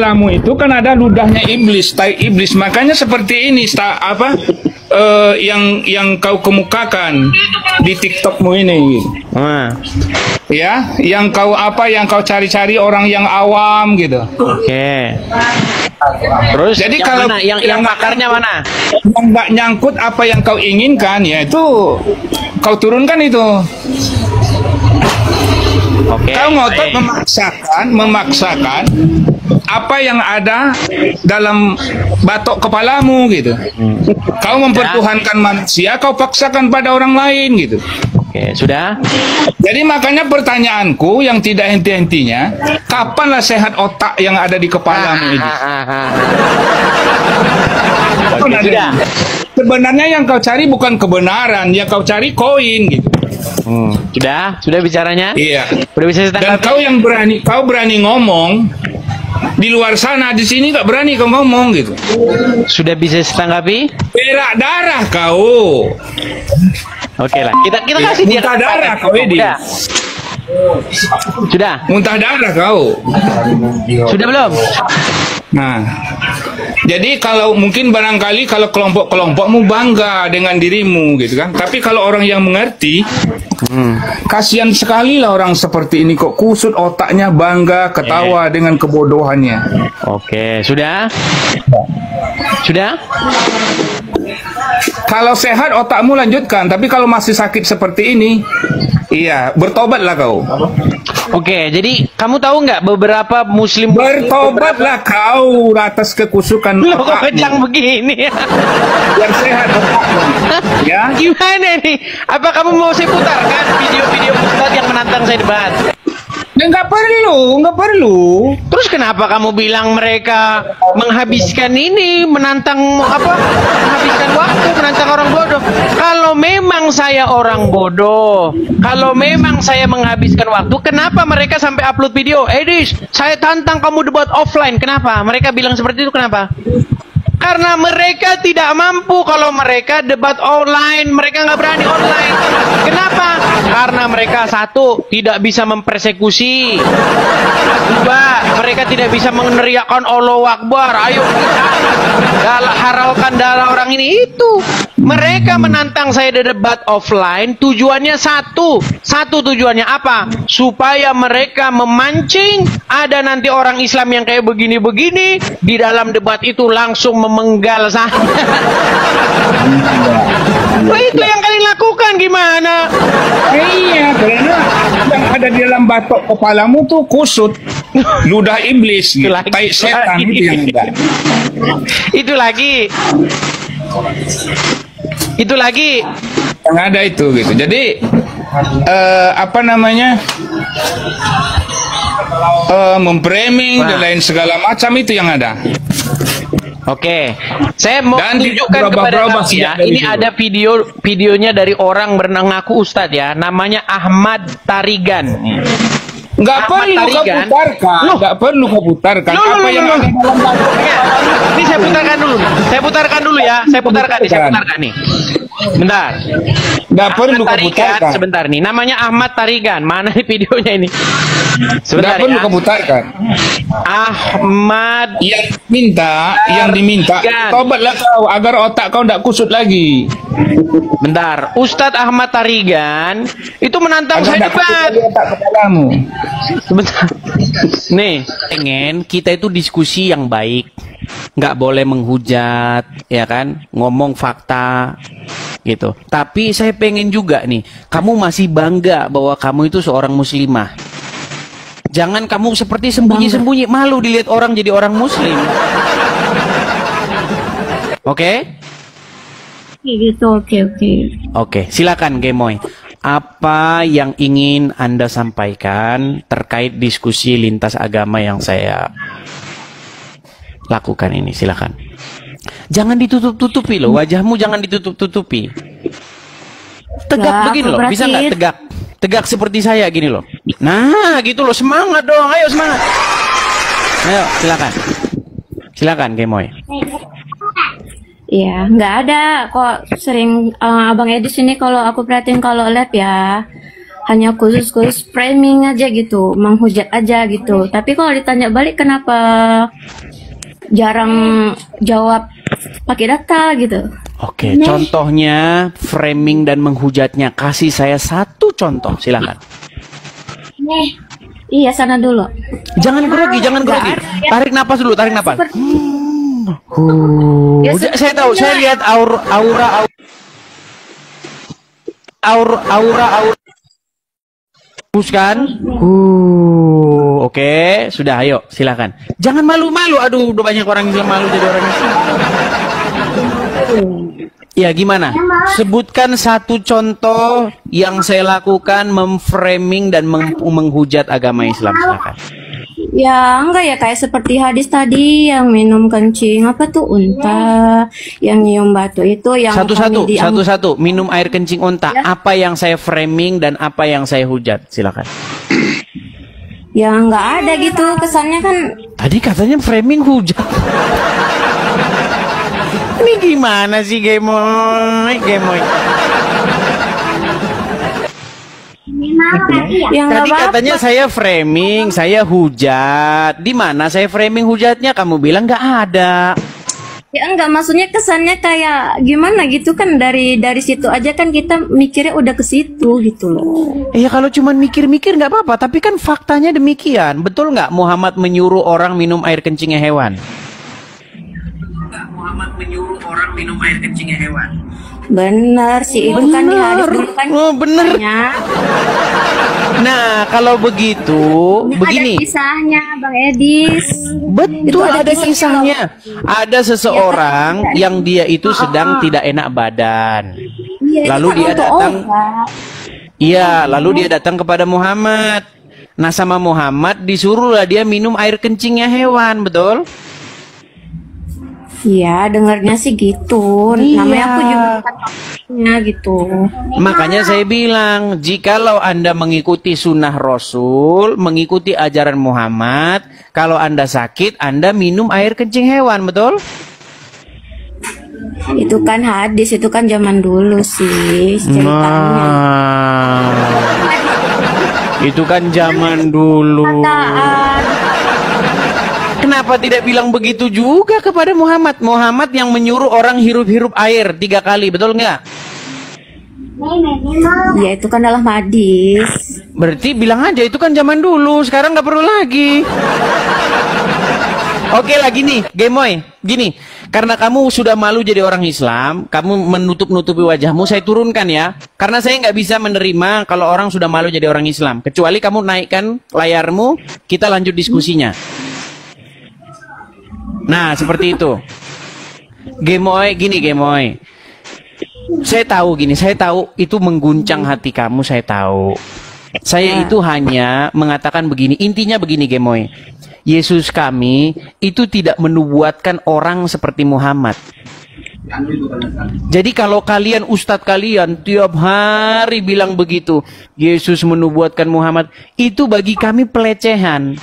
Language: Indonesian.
kepalamu itu kan ada ludahnya iblis, tai iblis. Makanya seperti ini, yang kau kemukakan di TikTokmu ini. Ya, yang kau cari-cari orang yang awam gitu. Oke. Terus jadi yang kalau mana? Yang makarnya mana? Yang nggak nyangkut apa yang kau inginkan, ya itu kau turunkan itu. Oke. Kau ngotot memaksakan apa yang ada dalam batok kepalamu gitu. Kau mempertuhankan manusia, kau paksakan pada orang lain gitu. Oke, sudah. Jadi makanya pertanyaanku yang tidak henti-hentinya, kapanlah sehat otak yang ada di kepalamu ini? Oke, sudah. Sebenarnya yang kau cari bukan kebenaran, yang kau cari koin gitu. Sudah bicaranya? Iya. Udah bisa ditanggapi? Dan kau berani ngomong di luar sana, di sini gak berani kau ngomong gitu. Sudah bisa ditanggapi? Berak darah kau. Oke lah, kita kasih dia muntah darah kau ini. Sudah. Muntah darah kau. Sudah belum? Nah, jadi kalau mungkin barangkali kalau kelompok-kelompokmu bangga dengan dirimu gitu kan. Tapi kalau orang yang mengerti, kasihan sekali lah orang seperti ini kok kusut otaknya, bangga, ketawa dengan kebodohannya. Oke, sudah? Sudah? Kalau sehat otakmu lanjutkan, tapi kalau masih sakit seperti ini, iya, bertobatlah kau. Oke, jadi kamu tahu nggak beberapa muslim bertobatlah kau atas kekusukan otakmu. Yang begini ya. Yang sehat otakmu. Ya. Gimana nih? Apa kamu mau saya putarkan video-video Ustadz yang menantang saya debat? Nggak perlu. Terus kenapa kamu bilang mereka menghabiskan ini, menghabiskan waktu, menantang orang bodoh? Kalau memang saya orang bodoh, kalau memang saya menghabiskan waktu, kenapa mereka sampai upload video? Edis, saya tantang kamu debat offline. Kenapa? Mereka bilang seperti itu, kenapa? Karena mereka tidak mampu. Kalau mereka debat online, mereka nggak berani online. Kenapa? Karena mereka satu, tidak bisa mempersekusi. Dua, mereka tidak bisa meneriakkan Allahu Akbar. Ayo kita haraukan darah orang ini. Itu mereka menantang saya di debat offline. Tujuannya satu tujuannya apa? Supaya mereka memancing ada nanti orang Islam yang kayak begini-begini di dalam debat itu langsung memenggal saya. Itu yang kalian lakukan gimana? Iya, karena yang ada di dalam batok kepalamu tuh kusut, ludah iblis, tai setan itu yang ada. Itu lagi yang ada itu gitu. Jadi memframing dan lain segala macam itu yang ada. Oke, saya mau tunjukkan kepada kamu ya. Ini ada videonya dari orang bernangaku Ustadz ya. Namanya Ahmad Tarigan. Nggak perlu kau putarkan. Apa yang ada dalam batok? Ini saya putarkan dulu ya. Saya putarkan nih. Bentar. Nggak perlu kau putarkan. Sebentar nih. Namanya Ahmad Tarigan. Mana nih videonya ini? Sebentar. Nggak perlu kau putarkan. Ahmad yang diminta. Tobatlah kau agar otak kau nggak kusut lagi. Bentar. Ustadz Ahmad Tarigan itu menantang saya debat. Sebentar. Nih, pengen kita itu diskusi yang baik. Nggak boleh menghujat, ya kan? Ngomong fakta gitu. Tapi saya pengen juga nih, kamu masih bangga bahwa kamu itu seorang muslimah. Jangan kamu seperti sembunyi-sembunyi, malu dilihat orang jadi orang muslim. Oke? Gitu, oke. Oke, silakan Gemoy. Apa yang ingin Anda sampaikan terkait diskusi lintas agama yang saya lakukan ini? Silakan. Jangan ditutup-tutupi loh, wajahmu jangan ditutup-tutupi. Tegak begini loh, bisa nggak tegak? Tegak seperti saya gini loh. Nah, gitu loh, semangat dong, ayo semangat. Ayo, silakan. Silakan Gemoy. Iya, nggak ada kok sering Abang Edis ini kalau aku perhatiin kalau live ya hanya khusus framing aja gitu, menghujat aja gitu. Tapi kalau ditanya balik kenapa jarang jawab pakai data gitu. Oke, contohnya framing dan menghujatnya. Kasih saya satu contoh, silakan. Iya, sana dulu. Jangan grogi, jangan grogi. Tarik napas dulu, tarik napas. Ya, Saya tahu, saya lihat aura kan? Oke, sudah, ayo, silakan. Jangan malu-malu. Aduh, udah banyak orang yang malu jadi orang Islam. Ya, gimana? Sebutkan satu contoh yang saya lakukan memframing dan menghujat agama Islam, silakan. Ya enggak ya, kayak seperti hadis tadi yang minum kencing apa tuh unta, yang nyium batu itu yang Satu-satu. Minum air kencing unta. Ya. Apa yang saya framing dan apa yang saya hujat? Silakan. ya nggak ada gitu kesannya kan. Tadi katanya framing hujat. Ini gimana sih, Gemoy? Ya nggak Tadi apa-apa. katanya saya framing, saya hujat. Di mana saya framing hujatnya? Kamu bilang nggak ada. Ya enggak, maksudnya kesannya kayak gimana gitu kan, dari situ aja kan kita mikirnya udah ke situ gitu loh. Ya kalau cuman mikir-mikir nggak apa-apa, tapi kan faktanya demikian. Betul nggak Muhammad menyuruh orang minum air kencingnya hewan? Muhammad menyuruh orang minum air kencingnya hewan. Bener sih, itu kan di hadis dulu kan. Oh, bener. katanya. Nah, kalau begitu, begini. Ada kisahnya Bang Edis. Betul, Itu ada kisahnya. Ada seseorang yang dia itu sedang tidak enak badan. Iya, Lalu itu kan dia untuk datang. obat. Iya, lalu dia datang kepada Muhammad. Nah, sama Muhammad disuruhlah dia minum air kencingnya hewan, betul? Iya, dengarnya sih gitu. Iya. Namanya aku juga bukan gitu. Makanya saya bilang, jikalau Anda mengikuti sunnah Rasul, mengikuti ajaran Muhammad, kalau Anda sakit, Anda minum air kencing hewan, betul? Itu kan hadis, itu kan zaman dulu sih ceritanya. Itu kan zaman dulu. Perkataan. Kenapa tidak bilang begitu juga kepada Muhammad? Muhammad yang menyuruh orang hirup-hirup air 3 kali, betul nggak? Ya itu kan dalam hadis. Berarti bilang aja itu kan zaman dulu, sekarang nggak perlu lagi. Oke lah, gini, Gemoy, gini. Karena kamu sudah malu jadi orang Islam, kamu menutup-nutupi wajahmu, saya turunkan ya. Karena saya nggak bisa menerima kalau orang sudah malu jadi orang Islam. Kecuali kamu naikkan layarmu, kita lanjut diskusinya. Nah, seperti itu. Gemoy, gini Gemoy. Saya tahu itu mengguncang hati kamu, saya tahu. Saya itu hanya mengatakan begini, intinya begini Gemoy. Yesus kami itu tidak menubuatkan orang seperti Muhammad. Jadi kalau kalian, ustadz kalian tiap hari bilang begitu, Yesus menubuatkan Muhammad, itu bagi kami pelecehan.